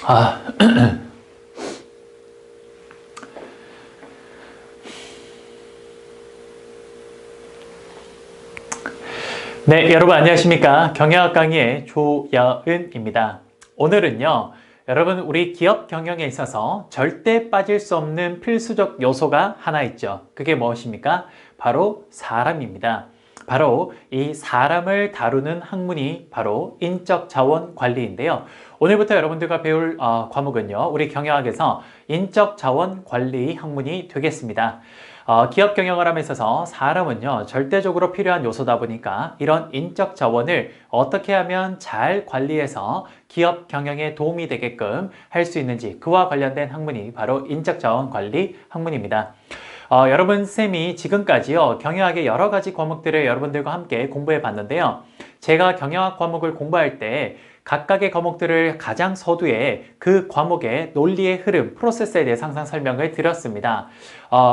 아, 네, 여러분 안녕하십니까? 경영학 강의의 조여은입니다. 오늘은요, 여러분 우리 기업 경영에 있어서 절대 빠질 수 없는 필수적 요소가 하나 있죠. 그게 무엇입니까? 바로 사람입니다. 바로 이 사람을 다루는 학문이 바로 인적자원관리인데요. 오늘부터 여러분들과 배울 과목은요, 우리 경영학에서 인적자원관리 학문이 되겠습니다. 기업 경영을 하면서 있어서 사람은요, 절대적으로 필요한 요소다 보니까 이런 인적 자원을 어떻게 하면 잘 관리해서 기업 경영에 도움이 되게끔 할 수 있는지, 그와 관련된 학문이 바로 인적 자원 관리 학문입니다. 여러분 쌤이 지금까지요, 경영학의 여러 가지 과목들을 여러분들과 함께 공부해 봤는데요. 제가 경영학 과목을 공부할 때 각각의 과목들을 가장 서두에 그 과목의 논리의 흐름, 프로세스에 대해서 항상 설명을 드렸습니다.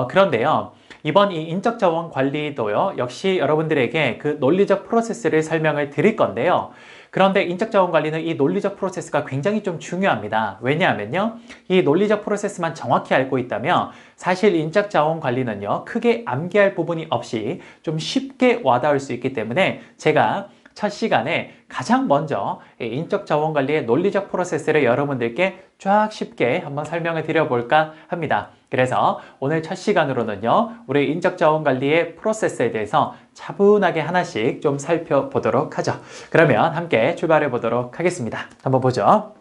그런데요, 이번 이 인적자원 관리도요, 역시 여러분들에게 그 논리적 프로세스를 설명을 드릴 건데요. 그런데 인적자원 관리는 이 논리적 프로세스가 굉장히 좀 중요합니다. 왜냐하면요, 이 논리적 프로세스만 정확히 알고 있다면 사실 인적자원 관리는요, 크게 암기할 부분이 없이 좀 쉽게 와닿을 수 있기 때문에 제가 첫 시간에 가장 먼저 인적자원관리의 논리적 프로세스를 여러분들께 쫙 쉽게 한번 설명을 드려볼까 합니다. 그래서 오늘 첫 시간으로는요, 우리 인적자원관리의 프로세스에 대해서 차분하게 하나씩 좀 살펴보도록 하죠. 그러면 함께 출발해 보도록 하겠습니다. 한번 보죠.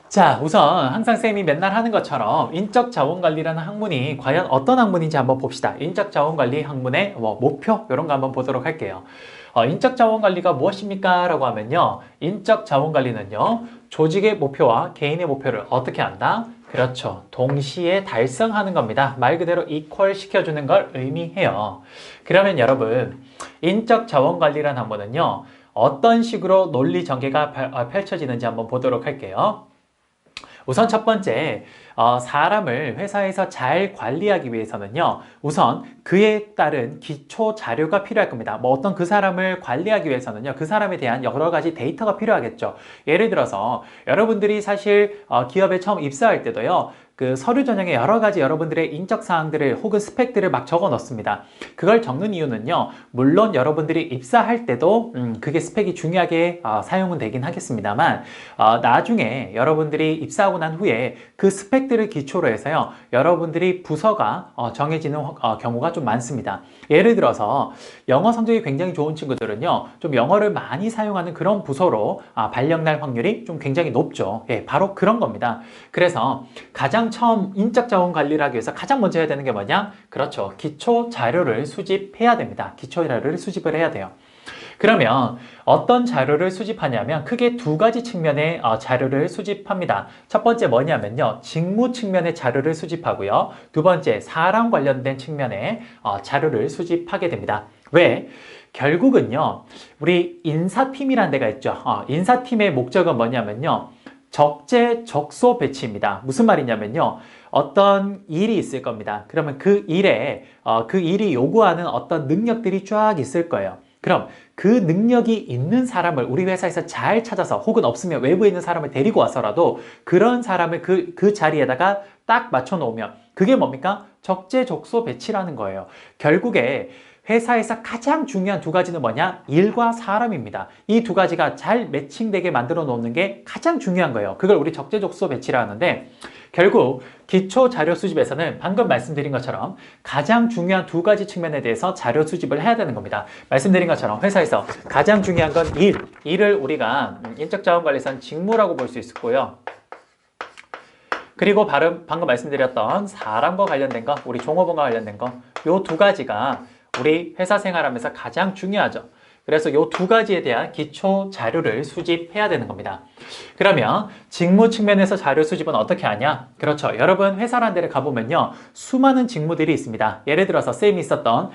자, 우선 항상 쌤이 맨날 하는 것처럼 인적자원관리라는 학문이 과연 어떤 학문인지 한번 봅시다. 인적자원관리 학문의 목표 이런 거 한번 보도록 할게요. 인적자원관리가 무엇입니까? 라고 하면요, 인적자원관리는요, 조직의 목표와 개인의 목표를 어떻게 한다? 그렇죠, 동시에 달성하는 겁니다. 말 그대로 이퀄 시켜주는 걸 의미해요. 그러면 여러분, 인적자원관리라는 학문은요, 어떤 식으로 논리 전개가 펼쳐지는지 한번 보도록 할게요. 우선 첫 번째, 사람을 회사에서 잘 관리하기 위해서는요, 우선 그에 따른 기초 자료가 필요할 겁니다. 뭐 어떤 그 사람을 관리하기 위해서는요, 그 사람에 대한 여러 가지 데이터가 필요하겠죠. 예를 들어서 여러분들이 사실 기업에 처음 입사할 때도요, 그 서류 전형에 여러 가지 여러분들의 인적 사항들을 혹은 스펙들을 막 적어 넣습니다. 그걸 적는 이유는요, 물론 여러분들이 입사할 때도 그게 스펙이 중요하게 사용은 되긴 하겠습니다만, 나중에 여러분들이 입사하고 난 후에 그 스펙들을 기초로 해서요, 여러분들이 부서가 정해지는 경우가 좀 많습니다. 예를 들어서 영어 성적이 굉장히 좋은 친구들은요, 좀 영어를 많이 사용하는 그런 부서로 발령날 확률이 좀 굉장히 높죠. 예, 바로 그런 겁니다. 그래서 가장 처음 인적자원 관리를 하기 위해서 가장 먼저 해야 되는 게 뭐냐? 그렇죠, 기초 자료를 수집해야 됩니다. 기초 자료를 수집을 해야 돼요. 그러면 어떤 자료를 수집하냐면 크게 두 가지 측면의 자료를 수집합니다. 첫 번째 뭐냐면요, 직무 측면의 자료를 수집하고요, 두 번째 사람 관련된 측면의 자료를 수집하게 됩니다. 왜? 결국은요, 우리 인사팀이라는 데가 있죠. 인사팀의 목적은 뭐냐면요, 적재적소 배치입니다. 무슨 말이냐면요, 어떤 일이 있을 겁니다. 그러면 그 일이 요구하는 어떤 능력들이 쫙 있을 거예요. 그럼 그 능력이 있는 사람을 우리 회사에서 잘 찾아서, 혹은 없으면 외부에 있는 사람을 데리고 와서라도 그런 사람을 그 자리에다가 딱 맞춰 놓으면 그게 뭡니까? 적재적소 배치라는 거예요. 결국에 회사에서 가장 중요한 두 가지는 뭐냐? 일과 사람입니다. 이 두 가지가 잘 매칭되게 만들어 놓는 게 가장 중요한 거예요. 그걸 우리 적재적소 배치라 하는데, 결국 기초 자료 수집에서는 방금 말씀드린 것처럼 가장 중요한 두 가지 측면에 대해서 자료 수집을 해야 되는 겁니다. 말씀드린 것처럼 회사에서 가장 중요한 건 일을 우리가 인적자원관리에서는 직무라고 볼 수 있고요. 그리고 방금 말씀드렸던 사람과 관련된 거, 우리 종업원과 관련된 거, 요 두 가지가 우리 회사 생활하면서 가장 중요하죠. 그래서 이 두 가지에 대한 기초 자료를 수집해야 되는 겁니다. 그러면 직무 측면에서 자료 수집은 어떻게 하냐? 그렇죠, 여러분 회사라는 데를 가보면요, 수많은 직무들이 있습니다. 예를 들어서 쌤이 있었던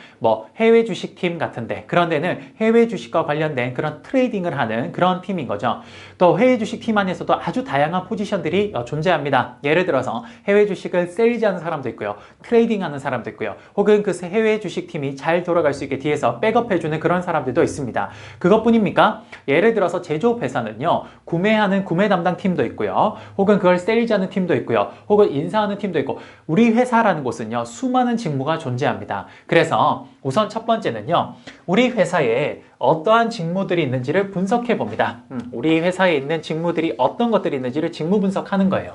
해외 주식팀 같은데, 그런 데는 해외 주식과 관련된 그런 트레이딩을 하는 그런 팀인 거죠. 또 해외 주식팀 안에서도 아주 다양한 포지션들이 존재합니다. 예를 들어서 해외 주식을 셀즈하는 사람도 있고요, 트레이딩하는 사람도 있고요, 혹은 그 해외 주식팀이 잘 돌아갈 수 있게 뒤에서 백업해주는 그런 사람들도 있습니다. 있습니다. 그것뿐입니까? 예를 들어서 제조업 회사는요, 구매하는 구매 담당 팀도 있고요, 혹은 그걸 세일즈하는 팀도 있고요, 혹은 인사하는 팀도 있고, 우리 회사라는 곳은요, 수많은 직무가 존재합니다. 그래서 우선 첫 번째는요, 우리 회사에 어떠한 직무들이 있는지를 분석해 봅니다. 우리 회사에 있는 직무들이 어떤 것들이 있는지를 직무 분석하는 거예요.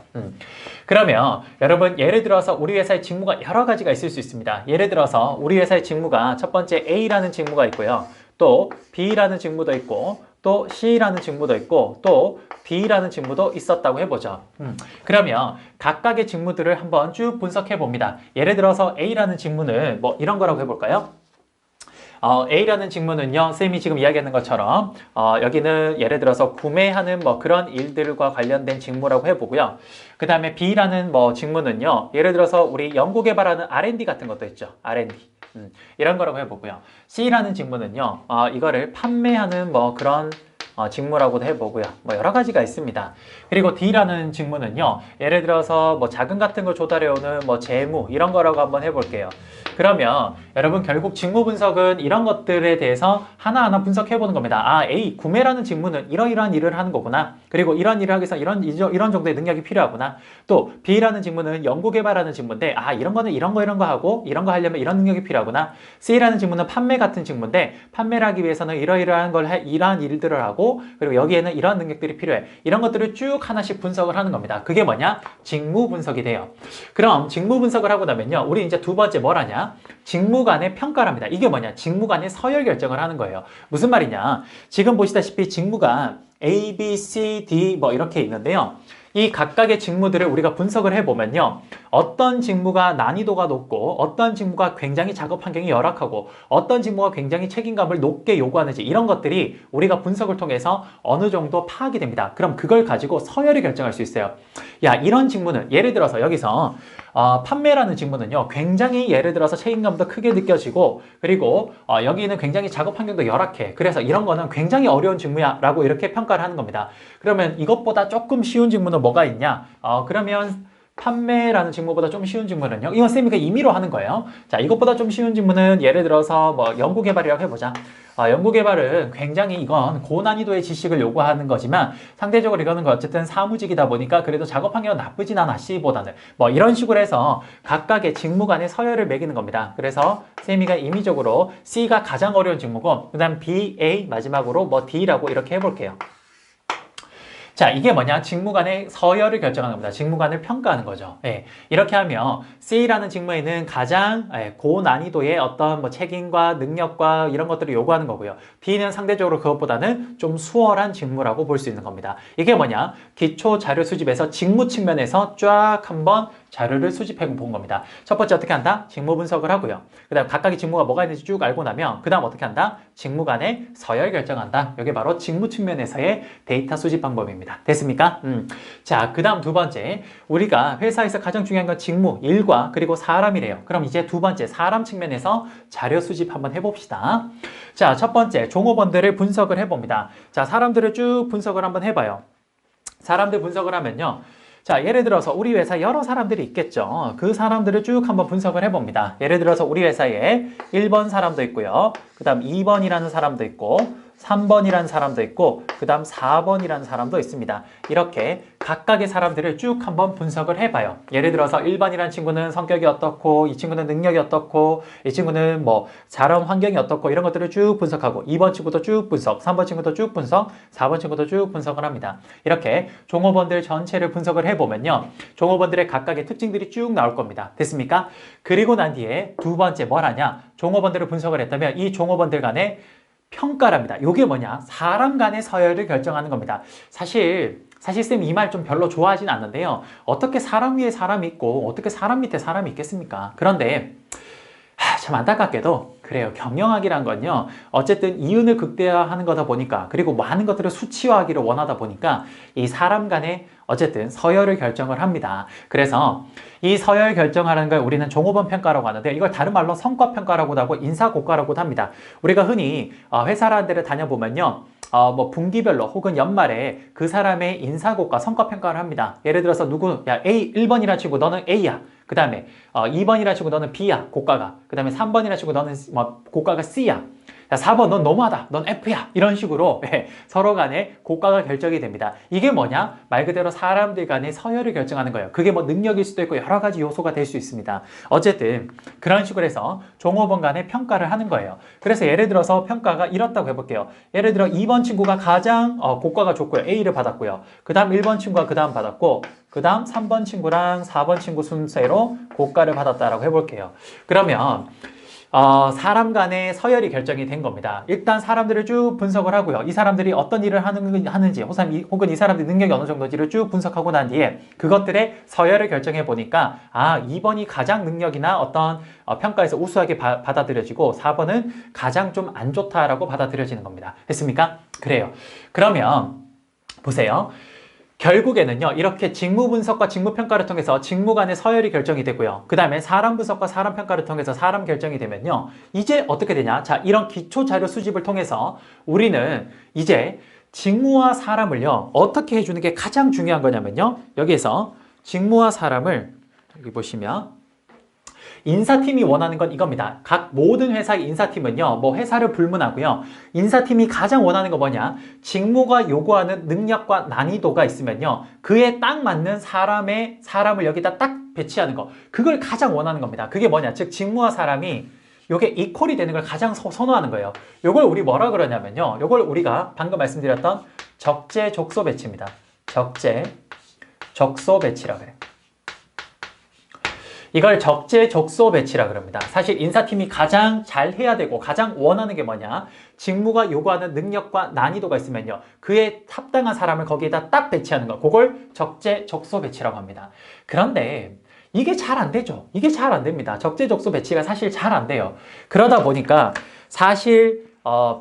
그러면 여러분, 예를 들어서 우리 회사의 직무가 여러 가지가 있을 수 있습니다. 예를 들어서 우리 회사의 직무가 첫 번째 A라는 직무가 있고요, 또 B라는 직무도 있고, 또 C라는 직무도 있고, 또 D라는 직무도 있었다고 해보죠. 그러면 각각의 직무들을 한번 쭉 분석해 봅니다. 예를 들어서 A라는 직무는 뭐 이런 거라고 해볼까요? A라는 직무는요, 쌤이 지금 이야기하는 것처럼 여기는 예를 들어서 구매하는 뭐 그런 일들과 관련된 직무라고 해보고요. 그 다음에 B라는 뭐 직무는요, 예를 들어서 우리 연구개발하는 R&D 같은 것도 있죠. R&D. 이런 거라고 해보고요. C라는 직무는요, 이거를 판매하는 뭐 그런 직무라고도 해보고요. 뭐 여러 가지가 있습니다. 그리고 D라는 직무는요, 예를 들어서 뭐 자금 같은 걸 조달해오는 뭐 재무 이런 거라고 한번 해볼게요. 그러면 여러분, 결국 직무 분석은 이런 것들에 대해서 하나하나 분석해보는 겁니다. A, 구매라는 직무는 이러이러한 일을 하는 거구나. 그리고 이런 일을 하기 위해서 이런 정도의 능력이 필요하구나. 또 B라는 직무는 연구개발하는 직무인데, 이런 거는 이런 거 하고 이런 거 하려면 이런 능력이 필요하구나. C라는 직무는 판매 같은 직무인데, 판매를 하기 위해서는 이러이러한 이러한 일들을 하고, 그리고 여기에는 이러한 능력들이 필요해. 이런 것들을 쭉 하나씩 분석을 하는 겁니다. 그게 뭐냐? 직무 분석이 돼요. 그럼 직무 분석을 하고 나면요, 우리 이제 두 번째 뭘 하냐? 직무 간의 평가를 합니다. 이게 뭐냐? 직무 간의 서열 결정을 하는 거예요. 무슨 말이냐? 지금 보시다시피 직무가 A, B, C, D 뭐 이렇게 있는데요. 이 각각의 직무들을 우리가 분석을 해보면요, 어떤 직무가 난이도가 높고, 어떤 직무가 굉장히 작업 환경이 열악하고, 어떤 직무가 굉장히 책임감을 높게 요구하는지, 이런 것들이 우리가 분석을 통해서 어느 정도 파악이 됩니다. 그럼 그걸 가지고 서열을 결정할 수 있어요. 야, 이런 직무는 예를 들어서 여기서 판매라는 직무는요, 굉장히 예를 들어서 책임감도 크게 느껴지고, 그리고 여기는 굉장히 작업 환경도 열악해. 그래서 이런 거는 굉장히 어려운 직무야 라고 이렇게 평가를 하는 겁니다. 그러면 이것보다 조금 쉬운 직무는 뭐가 있냐? 그러면 판매라는 직무보다 좀 쉬운 직무는요, 이건 쌤이 그 임의로 하는 거예요. 자, 이것보다 좀 쉬운 직무는 예를 들어서 뭐 연구개발이라고 해보자. 연구개발은 굉장히 이건 고난이도의 지식을 요구하는 거지만, 상대적으로 이거는 어쨌든 사무직이다 보니까 그래도 작업 환경은 나쁘진 않아, C보다는. 뭐 이런 식으로 해서 각각의 직무 간의 서열을 매기는 겁니다. 그래서 쌤이가 임의적으로 C가 가장 어려운 직무고, 그 다음 B, A, 마지막으로 뭐 D라고 이렇게 해볼게요. 자, 이게 뭐냐? 직무 간의 서열을 결정하는 겁니다. 직무 간을 평가하는 거죠. 예, 이렇게 하면 C라는 직무에는 가장 고난이도의 어떤 뭐 책임과 능력과 이런 것들을 요구하는 거고요. D는 상대적으로 그것보다는 좀 수월한 직무라고 볼 수 있는 겁니다. 이게 뭐냐? 기초 자료 수집에서 직무 측면에서 쫙 한번 자료를 수집해 본 겁니다. 첫 번째 어떻게 한다? 직무 분석을 하고요. 그 다음 각각의 직무가 뭐가 있는지 쭉 알고 나면 그 다음 어떻게 한다? 직무 간의 서열 결정한다. 이게 바로 직무 측면에서의 데이터 수집 방법입니다. 됐습니까? 자, 그 다음 두 번째, 우리가 회사에서 가장 중요한 건 직무, 일과 그리고 사람이래요. 그럼 이제 두 번째, 사람 측면에서 자료 수집 한번 해봅시다. 자, 첫 번째, 종업원들을 분석을 해봅니다. 자, 사람들을 쭉 분석을 한번 해봐요. 사람들 분석을 하면요, 자, 예를 들어서 우리 회사에 여러 사람들이 있겠죠. 그 사람들을 쭉 한번 분석을 해봅니다. 예를 들어서 우리 회사에 1번 사람도 있고요, 그 다음 2번이라는 사람도 있고, 3번이라는 사람도 있고, 그 다음 4번이라는 사람도 있습니다. 이렇게 각각의 사람들을 쭉 한번 분석을 해봐요. 예를 들어서 1번이라는 친구는 성격이 어떻고, 이 친구는 능력이 어떻고, 이 친구는 뭐 자란 환경이 어떻고, 이런 것들을 쭉 분석하고, 2번 친구도 쭉 분석, 3번 친구도 쭉 분석, 4번 친구도 쭉 분석을 합니다. 이렇게 종업원들 전체를 분석을 해보면요, 종업원들의 각각의 특징들이 쭉 나올 겁니다. 됐습니까? 그리고 난 뒤에 두 번째 뭘 하냐? 종업원들을 분석을 했다면 이 종업원들 간의 평가랍니다. 이게 뭐냐? 사람 간의 서열을 결정하는 겁니다. 사실 쌤 이 말 좀 별로 좋아하진 않는데요. 어떻게 사람 위에 사람이 있고 어떻게 사람 밑에 사람이 있겠습니까? 그런데 참 안타깝게도 그래요. 경영학이란 건요, 어쨌든 이윤을 극대화하는 거다 보니까, 그리고 많은 것들을 수치화하기를 원하다 보니까 이 사람 간의 어쨌든 서열을 결정을 합니다. 그래서 이 서열 결정하는 걸 우리는 종업원 평가라고 하는데, 이걸 다른 말로 성과 평가라고도 하고 인사 고과라고도 합니다. 우리가 흔히 회사라는 데를 다녀보면요, 뭐 분기별로 혹은 연말에 그 사람의 인사고과 성과평가를 합니다. 예를 들어서 야, A 1번이라 치고 너는 A야. 그 다음에 2번이라 치고 너는 B야, 고과가. 그 다음에 3번이라 치고 너는 고과가 C야. 야, 4번 넌 너무하다. 넌 F야. 이런 식으로 서로 간에 고가가 결정이 됩니다. 이게 뭐냐? 말 그대로 사람들 간의 서열을 결정하는 거예요. 그게 뭐 능력일 수도 있고 여러 가지 요소가 될 수 있습니다. 어쨌든 그런 식으로 해서 종업원 간의 평가를 하는 거예요. 그래서 예를 들어서 평가가 이렇다고 해볼게요. 예를 들어 2번 친구가 가장 고가가 좋고요. A를 받았고요. 그 다음 1번 친구가 그 다음 받았고 그 다음 3번 친구랑 4번 친구 순서로 고가를 받았다라고 해볼게요. 그러면 사람 간의 서열이 결정이 된 겁니다. 일단 사람들을 쭉 분석을 하고요. 이 사람들이 어떤 일을 하는지 혹은 이 사람들의 능력이 어느 정도인지를 쭉 분석하고 난 뒤에 그것들의 서열을 결정해 보니까 2번이 가장 능력이나 어떤 평가에서 우수하게 받아들여지고 4번은 가장 좀 안 좋다라고 받아들여지는 겁니다. 됐습니까? 그래요. 그러면 보세요. 결국에는요, 이렇게 직무 분석과 직무 평가를 통해서 직무 간의 서열이 결정이 되고요. 그 다음에 사람 분석과 사람 평가를 통해서 사람 결정이 되면요. 이제 어떻게 되냐? 자, 이런 기초 자료 수집을 통해서 우리는 이제 직무와 사람을요, 어떻게 해주는 게 가장 중요한 거냐면요. 여기에서 직무와 사람을, 여기 보시면, 인사팀이 원하는 건 이겁니다. 각 모든 회사의 인사팀은요, 뭐 회사를 불문하고요. 인사팀이 가장 원하는 거 뭐냐? 직무가 요구하는 능력과 난이도가 있으면요. 그에 딱 맞는 사람을 여기다 딱 배치하는 거. 그걸 가장 원하는 겁니다. 그게 뭐냐? 즉, 직무와 사람이 요게 이퀄이 되는 걸 가장 선호하는 거예요. 요걸 우리 뭐라 그러냐면요. 요걸 우리가 방금 말씀드렸던 적재적소 배치입니다. 적재적소 배치라 그래요. 이걸 적재적소 배치라 그럽니다. 사실 인사팀이 가장 잘 해야 되고 가장 원하는 게 뭐냐? 직무가 요구하는 능력과 난이도가 있으면요. 그에 합당한 사람을 거기에다 딱 배치하는 거. 그걸 적재적소 배치라고 합니다. 그런데 이게 잘 안 되죠. 이게 잘 안 됩니다. 적재적소 배치가 사실 잘 안 돼요. 그러다 보니까 사실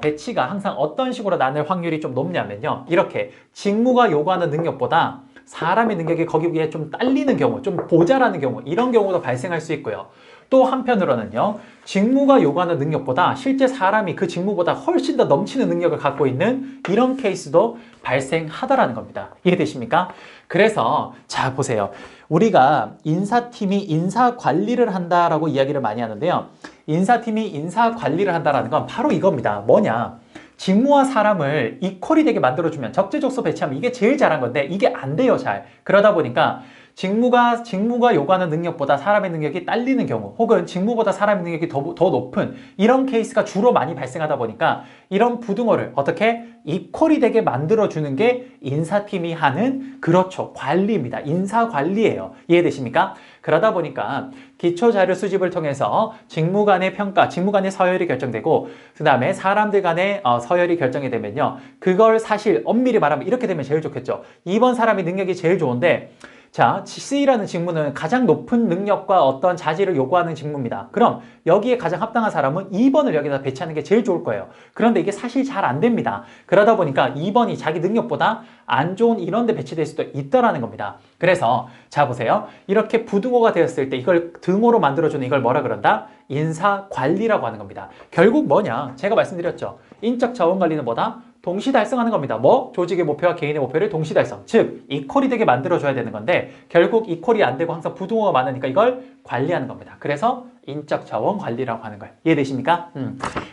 배치가 항상 어떤 식으로 나눌 확률이 좀 높냐면요. 이렇게 직무가 요구하는 능력보다 사람의 능력이 거기 위에 좀 딸리는 경우, 좀 모자라는 경우, 이런 경우도 발생할 수 있고요. 또 한편으로는요, 직무가 요구하는 능력보다 실제 사람이 그 직무보다 훨씬 더 넘치는 능력을 갖고 있는 이런 케이스도 발생하다라는 겁니다. 이해되십니까? 그래서 자 보세요. 우리가 인사팀이 인사 관리를 한다라고 이야기를 많이 하는데요. 인사팀이 인사 관리를 한다라는 건 바로 이겁니다. 뭐냐? 직무와 사람을 이퀄이 되게 만들어주면 적재적소 배치하면 이게 제일 잘한 건데 이게 안 돼요, 잘. 그러다 보니까 직무가 요구하는 능력보다 사람의 능력이 딸리는 경우 혹은 직무보다 사람의 능력이 더 높은 이런 케이스가 주로 많이 발생하다 보니까 이런 부등호를 어떻게 이퀄이 되게 만들어주는 게 인사팀이 하는 그렇죠, 관리입니다. 인사 관리예요. 이해되십니까? 그러다 보니까 기초자료 수집을 통해서 직무 간의 평가, 직무 간의 서열이 결정되고 그 다음에 사람들 간의 서열이 결정이 되면요. 그걸 사실 엄밀히 말하면 이렇게 되면 제일 좋겠죠. 2번 사람이 능력이 제일 좋은데 자, C라는 직무는 가장 높은 능력과 어떤 자질을 요구하는 직무입니다. 그럼 여기에 가장 합당한 사람은 2번을 여기다 배치하는 게 제일 좋을 거예요. 그런데 이게 사실 잘 안 됩니다. 그러다 보니까 2번이 자기 능력보다 안 좋은 이런 데 배치될 수도 있다라는 겁니다. 그래서 자 보세요. 이렇게 부등호가 되었을 때 이걸 등호로 만들어주는 이걸 뭐라 그런다? 인사관리라고 하는 겁니다. 결국 뭐냐? 제가 말씀드렸죠. 인적 자원관리는 뭐다? 동시 달성하는 겁니다. 뭐? 조직의 목표와 개인의 목표를 동시 달성. 즉, 이퀄이 되게 만들어줘야 되는 건데 결국 이퀄이 안 되고 항상 부등호가 많으니까 이걸 관리하는 겁니다. 그래서 인적 자원 관리라고 하는 거예요. 이해되십니까?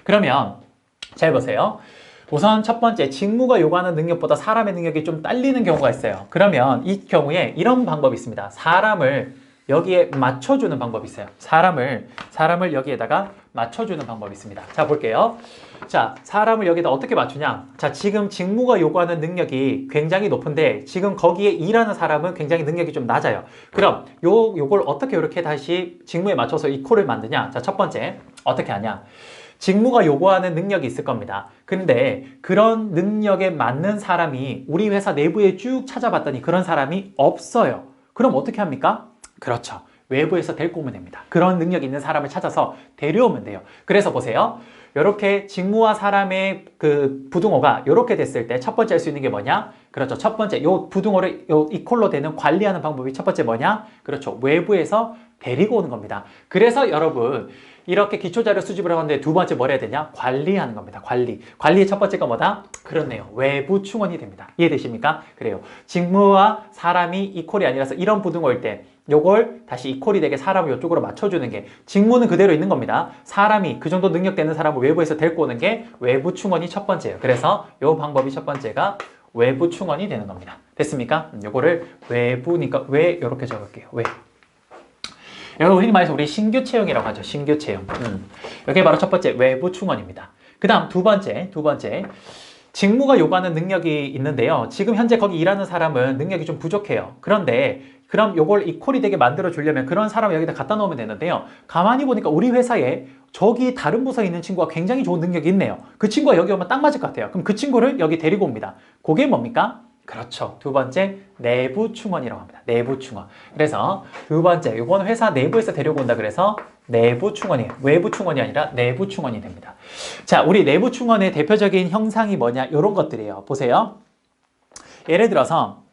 그러면 잘 보세요. 우선 첫 번째, 직무가 요구하는 능력보다 사람의 능력이 좀 딸리는 경우가 있어요. 그러면 이 경우에 이런 방법이 있습니다. 사람을 여기에 맞춰주는 방법이 있어요. 사람을 여기에다가 맞춰주는 방법이 있습니다. 자, 볼게요. 자, 사람을 여기다 어떻게 맞추냐? 자, 지금 직무가 요구하는 능력이 굉장히 높은데 지금 거기에 일하는 사람은 굉장히 능력이 좀 낮아요. 그럼 요걸 어떻게 이렇게 다시 직무에 맞춰서 이퀄을 만드냐? 자, 첫 번째, 어떻게 하냐? 직무가 요구하는 능력이 있을 겁니다. 근데 그런 능력에 맞는 사람이 우리 회사 내부에 쭉 찾아봤더니 그런 사람이 없어요. 그럼 어떻게 합니까? 그렇죠. 외부에서 데리고 오면 됩니다. 그런 능력 있는 사람을 찾아서 데려오면 돼요. 그래서 보세요. 이렇게 직무와 사람의 그 부등호가 이렇게 됐을 때 첫 번째 할 수 있는 게 뭐냐? 그렇죠. 첫 번째, 요 부등호를 이퀄로 되는 관리하는 방법이 첫 번째 뭐냐? 그렇죠. 외부에서 데리고 오는 겁니다. 그래서 여러분, 이렇게 기초자료 수집을 하는데 두 번째 뭘 해야 되냐? 관리하는 겁니다. 관리의 첫 번째가 뭐다? 그렇네요. 외부 충원이 됩니다. 이해되십니까? 그래요. 직무와 사람이 이퀄이 아니라서 이런 부등호 올 때 요걸 다시 이퀄이 되게 사람을 이쪽으로 맞춰주는 게, 직무는 그대로 있는 겁니다. 사람이 그 정도 능력 되는 사람을 외부에서 데리고 오는 게 외부 충원이 첫 번째예요. 그래서 요 방법이 첫 번째가 외부 충원이 되는 겁니다. 됐습니까? 요거를 외부니까 왜 이렇게 적을게요. 왜? 여러분 흔히 말해서 우리 신규 채용이라고 하죠. 신규 채용. 이게 바로 첫 번째 외부 충원입니다. 그 다음 두 번째 직무가 요구하는 능력이 있는데요. 지금 현재 거기 일하는 사람은 능력이 좀 부족해요. 그런데 그럼 요걸 이퀄이 되게 만들어 주려면 그런 사람을 여기다 갖다 놓으면 되는데요. 가만히 보니까 우리 회사에 저기 다른 부서에 있는 친구가 굉장히 좋은 능력이 있네요. 그 친구가 여기 오면 딱 맞을 것 같아요. 그럼 그 친구를 여기 데리고 옵니다. 그게 뭡니까? 그렇죠. 두 번째, 내부 충원이라고 합니다. 내부 충원. 그래서 두 번째, 이건 회사 내부에서 데리고 온다 그래서 내부 충원이에요. 외부 충원이 아니라 내부 충원이 됩니다. 자, 우리 내부 충원의 대표적인 형상이 뭐냐? 이런 것들이에요. 보세요. 예를 들어서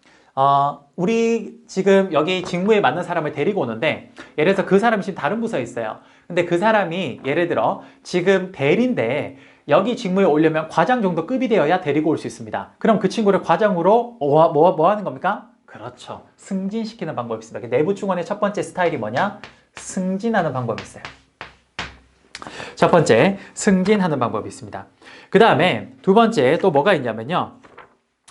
우리 지금 여기 직무에 맞는 사람을 데리고 오는데, 예를 들어서 그 사람이 지금 다른 부서에 있어요. 근데 그 사람이 예를 들어 지금 대리인데 여기 직무에 오려면 과장 정도 급이 되어야 데리고 올 수 있습니다. 그럼 그 친구를 과장으로 뭐 하는 겁니까? 그렇죠. 승진시키는 방법이 있습니다. 내부 충원의 첫 번째 스타일이 뭐냐? 승진하는 방법이 있어요. 첫 번째, 승진하는 방법이 있습니다. 그 다음에 두 번째 또 뭐가 있냐면요.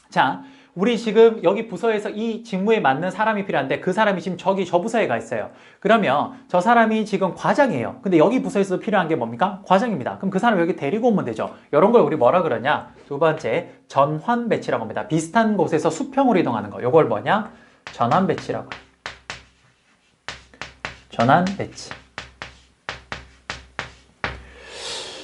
자, 우리 지금 여기 부서에서 이 직무에 맞는 사람이 필요한데 그 사람이 지금 저 부서에 가 있어요. 그러면 저 사람이 지금 과장이에요. 근데 여기 부서에서 필요한 게 뭡니까? 과장입니다. 그럼 그 사람 여기 데리고 오면 되죠. 이런 걸 우리 뭐라 그러냐? 두 번째, 전환 배치라고 합니다. 비슷한 곳에서 수평으로 이동하는 거. 이걸 뭐냐? 전환 배치라고. 전환 배치.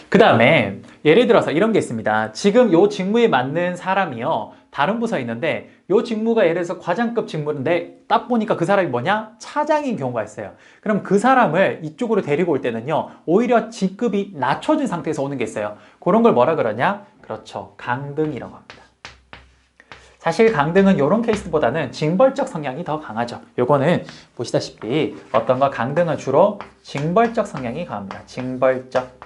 그 다음에 예를 들어서 이런 게 있습니다. 지금 요 직무에 맞는 사람이요. 다른 부서에 있는데 요 직무가 예를 들어서 과장급 직무인데 딱 보니까 그 사람이 뭐냐? 차장인 경우가 있어요. 그럼 그 사람을 이쪽으로 데리고 올 때는요. 오히려 직급이 낮춰진 상태에서 오는 게 있어요. 그런 걸 뭐라 그러냐? 그렇죠. 강등이라고 합니다. 사실 강등은 이런 케이스보다는 징벌적 성향이 더 강하죠. 요거는 보시다시피 어떤 거 강등은 주로 징벌적 성향이 강합니다. 징벌적.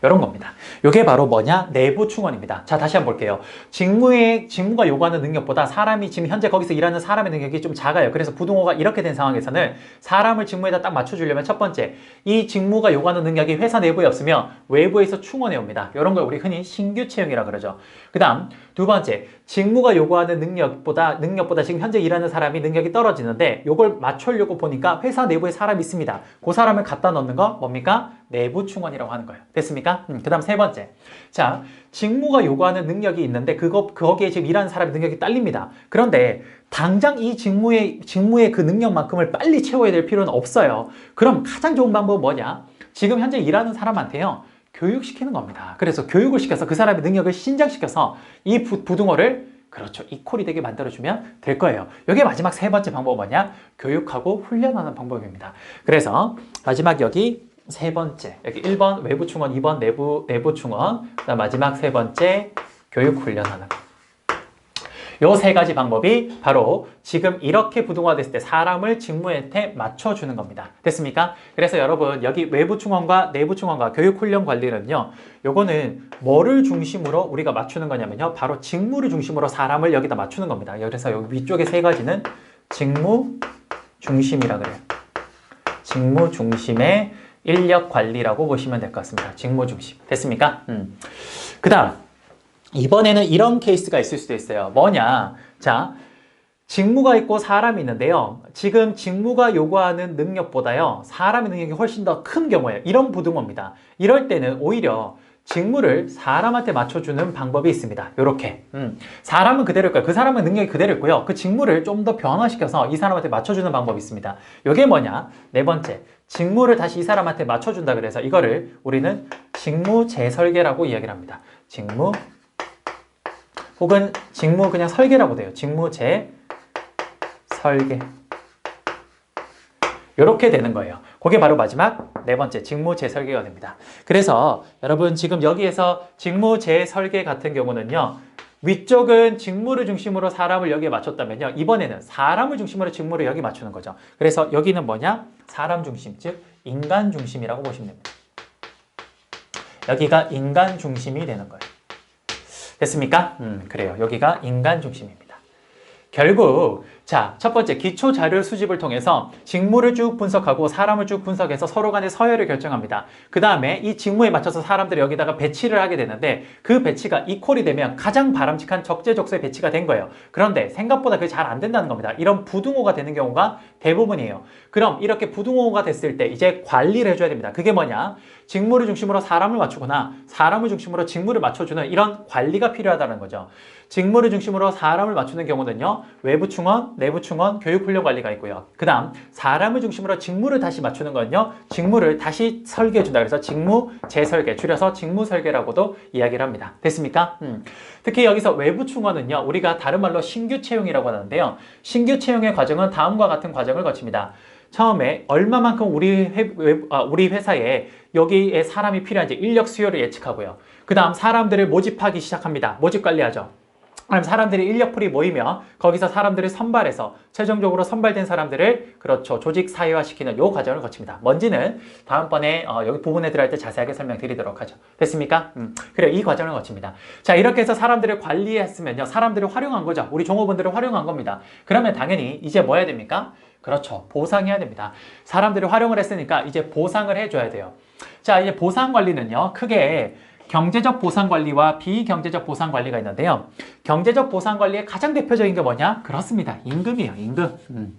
이런 겁니다. 이게 바로 뭐냐? 내부 충원입니다. 자, 다시 한번 볼게요. 직무가 요구하는 능력보다 사람이 지금 현재 거기서 일하는 사람의 능력이 좀 작아요. 그래서 부등호가 이렇게 된 상황에서는 사람을 직무에다 딱 맞춰주려면 첫 번째, 이 직무가 요구하는 능력이 회사 내부에 없으면 외부에서 충원해 옵니다. 이런 걸 우리 흔히 신규 채용이라 그러죠. 그 다음 두 번째, 직무가 요구하는 능력보다 지금 현재 일하는 사람이 능력이 떨어지는데 요걸 맞추려고 보니까 회사 내부에 사람이 있습니다. 그 사람을 갖다 넣는 거 뭡니까? 내부 충원이라고 하는 거예요. 됐습니까? 그 다음 세 번째. 자, 직무가 요구하는 능력이 있는데 거기에 지금 일하는 사람의 능력이 딸립니다. 그런데 당장 이 직무의 그 능력만큼을 빨리 채워야 될 필요는 없어요. 그럼 가장 좋은 방법은 뭐냐? 지금 현재 일하는 사람한테요. 교육시키는 겁니다. 그래서 교육을 시켜서 그 사람의 능력을 신장시켜서 이 부등호를 그렇죠. 이퀄이 되게 만들어주면 될 거예요. 이게 마지막 세 번째 방법은 뭐냐? 교육하고 훈련하는 방법입니다. 그래서 마지막 여기 세 번째, 여기 1번 외부 충원, 2번 내부 충원, 그다음 마지막 세 번째 교육 훈련하는 거. 요 세 가지 방법이 바로 지금 이렇게 부등호가 됐을 때 사람을 직무에 맞춰주는 겁니다. 됐습니까? 그래서 여러분 여기 외부 충원과 내부 충원과 교육 훈련 관리는요. 요거는 뭐를 중심으로 우리가 맞추는 거냐면요. 바로 직무를 중심으로 사람을 여기다 맞추는 겁니다. 그래서 여기 위쪽에 세 가지는 직무 중심이라 그래요. 직무 중심의 인력 관리라고 보시면 될 것 같습니다. 직무 중심. 됐습니까? 그 다음 이번에는 이런 케이스가 있을 수도 있어요. 뭐냐? 자, 직무가 있고 사람이 있는데요. 지금 직무가 요구하는 능력보다요. 사람의 능력이 훨씬 더 큰 경우에 이런 부등호입니다. 이럴 때는 오히려 직무를 사람한테 맞춰주는 방법이 있습니다. 요렇게. 사람은 그대로일 거예요. 그 사람의 능력이 그대로였고요. 그 직무를 좀 더 변화시켜서 이 사람한테 맞춰주는 방법이 있습니다. 요게 뭐냐? 네 번째. 직무를 다시 이 사람한테 맞춰준다 그래서 이거를 우리는 직무 재설계라고 이야기를 합니다. 직무 혹은 직무 그냥 설계라고 돼요. 직무 재설계. 이렇게 되는 거예요. 그게 바로 마지막 네 번째 직무 재설계가 됩니다. 그래서 여러분 지금 여기에서 직무 재설계 같은 경우는요. 위쪽은 직무를 중심으로 사람을 여기에 맞췄다면요. 이번에는 사람을 중심으로 직무를 여기 맞추는 거죠. 그래서 여기는 뭐냐? 사람 중심, 즉 인간 중심이라고 보시면 됩니다. 여기가 인간 중심이 되는 거예요. 됐습니까? 그래요. 여기가 인간 중심입니다. 결국 자, 첫 번째 기초 자료 수집을 통해서 직무를 쭉 분석하고 사람을 쭉 분석해서 서로 간의 서열을 결정합니다. 그 다음에 이 직무에 맞춰서 사람들이 여기다가 배치를 하게 되는데 그 배치가 이퀄이 되면 가장 바람직한 적재적소에 배치가 된 거예요. 그런데 생각보다 그게 잘 안 된다는 겁니다. 이런 부등호가 되는 경우가 대부분이에요. 그럼 이렇게 부등호가 됐을 때 이제 관리를 해줘야 됩니다. 그게 뭐냐? 직무를 중심으로 사람을 맞추거나 사람을 중심으로 직무를 맞춰주는 이런 관리가 필요하다는 거죠. 직무를 중심으로 사람을 맞추는 경우는요, 외부 충원, 내부 충원, 교육 훈련 관리가 있고요. 그 다음 사람을 중심으로 직무를 다시 맞추는 건요, 직무를 다시 설계해 준다. 그래서 직무 재설계, 줄여서 직무 설계라고도 이야기를 합니다. 됐습니까? 특히 여기서 외부 충원은요, 우리가 다른 말로 신규 채용이라고 하는데요, 신규 채용의 과정은 다음과 같은 과정을 거칩니다. 처음에 얼마만큼 우리 회사에 여기에 사람이 필요한지 인력 수요를 예측하고요. 그 다음 사람들을 모집하기 시작합니다. 모집 관리하죠. 그럼 사람들이 인력풀이 모이면 거기서 사람들을 선발해서 최종적으로 선발된 사람들을 그렇죠, 조직 사회화시키는 요 과정을 거칩니다. 뭔지는 다음번에 여기 부분에 들어갈 때 자세하게 설명드리도록 하죠. 됐습니까? 그래요. 이 과정을 거칩니다. 자, 이렇게 해서 사람들을 관리했으면요, 사람들을 활용한 거죠. 우리 종업원들을 활용한 겁니다. 그러면 당연히 이제 뭐 해야 됩니까? 그렇죠. 보상해야 됩니다. 사람들을 활용을 했으니까 이제 보상을 해줘야 돼요. 자, 이제 보상 관리는요, 크게 경제적 보상 관리와 비경제적 보상 관리가 있는데요. 경제적 보상 관리의 가장 대표적인 게 뭐냐? 그렇습니다. 임금이에요. 임금.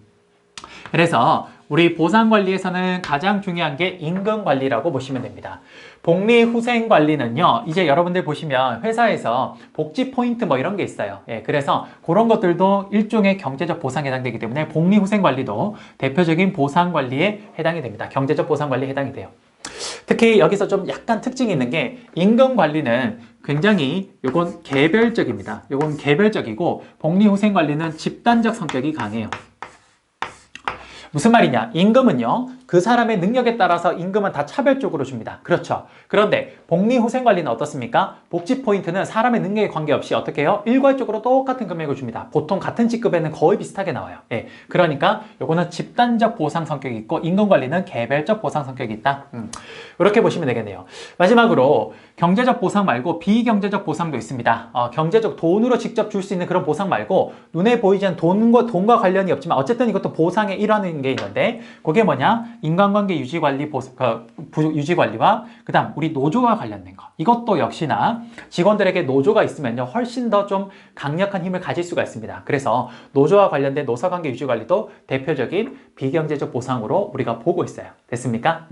그래서 우리 보상 관리에서는 가장 중요한 게 임금 관리라고 보시면 됩니다. 복리 후생 관리는요, 이제 여러분들 보시면 회사에서 복지 포인트 뭐 이런 게 있어요. 예, 그래서 그런 것들도 일종의 경제적 보상에 해당되기 때문에 복리 후생 관리도 대표적인 보상 관리에 해당이 됩니다. 경제적 보상 관리에 해당이 돼요. 특히 여기서 좀 약간 특징이 있는 게 임금 관리는 굉장히 요건 개별적입니다. 요건 개별적이고 복리 후생 관리는 집단적 성격이 강해요. 무슨 말이냐? 임금은요, 그 사람의 능력에 따라서 임금은 다 차별적으로 줍니다. 그렇죠. 그런데 복리후생관리는 어떻습니까? 복지 포인트는 사람의 능력에 관계없이 어떻게 해요? 일괄적으로 똑같은 금액을 줍니다. 보통 같은 직급에는 거의 비슷하게 나와요. 예. 그러니까 요거는 집단적 보상 성격이 있고 임금관리는 개별적 보상 성격이 있다. 이렇게 보시면 되겠네요. 마지막으로 경제적 보상 말고 비경제적 보상도 있습니다. 경제적 돈으로 직접 줄 수 있는 그런 보상 말고 눈에 보이지 않는 돈과 관련이 없지만 어쨌든 이것도 보상의 일환인 게 있는데 그게 뭐냐? 인간관계 유지관리 유지관리와 그 다음 우리 노조와 관련된 거, 이것도 역시나 직원들에게 노조가 있으면요 훨씬 더 좀 강력한 힘을 가질 수가 있습니다. 그래서 노조와 관련된 노사관계 유지관리도 대표적인 비경제적 보상으로 우리가 보고 있어요. 됐습니까?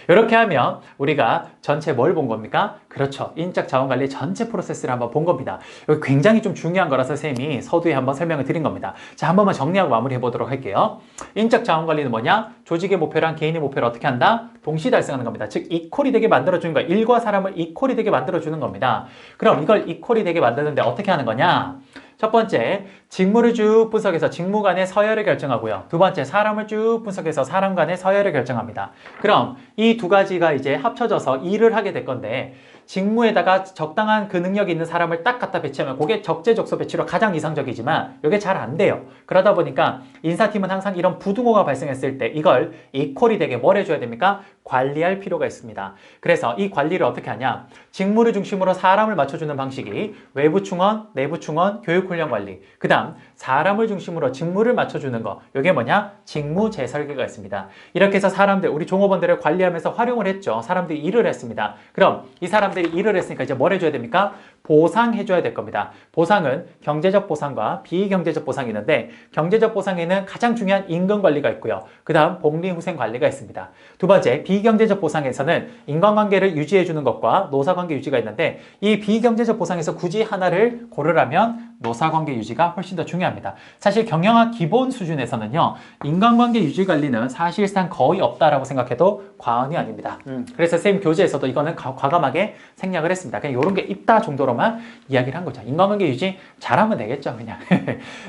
이렇게 하면 우리가 전체 뭘 본 겁니까? 그렇죠, 인적 자원관리 전체 프로세스를 한번 본 겁니다. 여기 굉장히 좀 중요한 거라서 선생님이 서두에 한번 설명을 드린 겁니다. 자, 한 번만 정리하고 마무리해 보도록 할게요. 인적 자원관리는 뭐냐? 조직의 목표랑 개인의 목표를 어떻게 한다? 동시 달성하는 겁니다. 즉 이퀄이 되게 만들어주는 거야. 일과 사람을 이퀄이 되게 만들어주는 겁니다. 그럼 이걸 이퀄이 되게 만드는데 어떻게 하는 거냐? 첫 번째, 직무를 쭉 분석해서 직무 간의 서열을 결정하고요. 두 번째, 사람을 쭉 분석해서 사람 간의 서열을 결정합니다. 그럼 이 두 가지가 이제 합쳐져서 일을 하게 될 건데 직무에다가 적당한 그 능력이 있는 사람을 딱 갖다 배치하면 그게 적재적소 배치로 가장 이상적이지만 이게 잘 안 돼요. 그러다 보니까 인사팀은 항상 이런 부등호가 발생했을 때 이걸 이퀄이 되게 뭘 해줘야 됩니까? 관리할 필요가 있습니다. 그래서 이 관리를 어떻게 하냐? 직무를 중심으로 사람을 맞춰주는 방식이 외부 충원, 내부 충원, 교육 훈련 관리. 그 다음 사람을 중심으로 직무를 맞춰주는 거. 이게 뭐냐? 직무 재설계가 있습니다. 이렇게 해서 사람들, 우리 종업원들을 관리하면서 활용을 했죠. 사람들이 일을 했습니다. 그럼 이 사람들이 일을 했으니까 이제 뭘 해줘야 됩니까? 보상해줘야 될 겁니다. 보상은 경제적 보상과 비경제적 보상이 있는데 경제적 보상에는 가장 중요한 임금 관리가 있고요. 그 다음 복리후생 관리가 있습니다. 두 번째, 비경제적 보상에서는 인간관계를 유지해주는 것과 노사관계 유지가 있는데 이 비경제적 보상에서 굳이 하나를 고르라면 노사관계 유지가 훨씬 더 중요합니다. 사실 경영학 기본 수준에서는요, 인간관계 유지 관리는 사실상 거의 없다라고 생각해도 과언이 아닙니다. 그래서 선생님 교재에서도 이거는 과감하게 생략을 했습니다. 그냥 이런 게 있다 정도로만 이야기를 한 거죠. 인간관계 유지 잘하면 되겠죠, 그냥.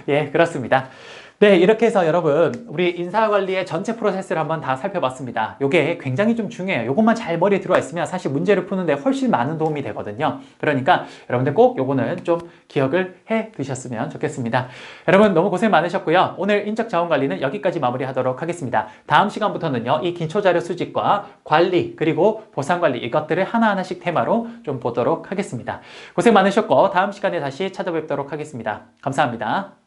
예, 그렇습니다. 네, 이렇게 해서 여러분, 우리 인사관리의 전체 프로세스를 한번 다 살펴봤습니다. 이게 굉장히 좀 중요해요. 이것만 잘 머리에 들어와 있으면 사실 문제를 푸는데 훨씬 많은 도움이 되거든요. 그러니까 여러분들 꼭 요거는 좀 기억을 해 두셨으면 좋겠습니다. 여러분 너무 고생 많으셨고요. 오늘 인적자원관리는 여기까지 마무리하도록 하겠습니다. 다음 시간부터는요, 이 기초자료 수집과 관리, 그리고 보상관리 이것들을 하나하나씩 테마로 좀 보도록 하겠습니다. 고생 많으셨고 다음 시간에 다시 찾아뵙도록 하겠습니다. 감사합니다.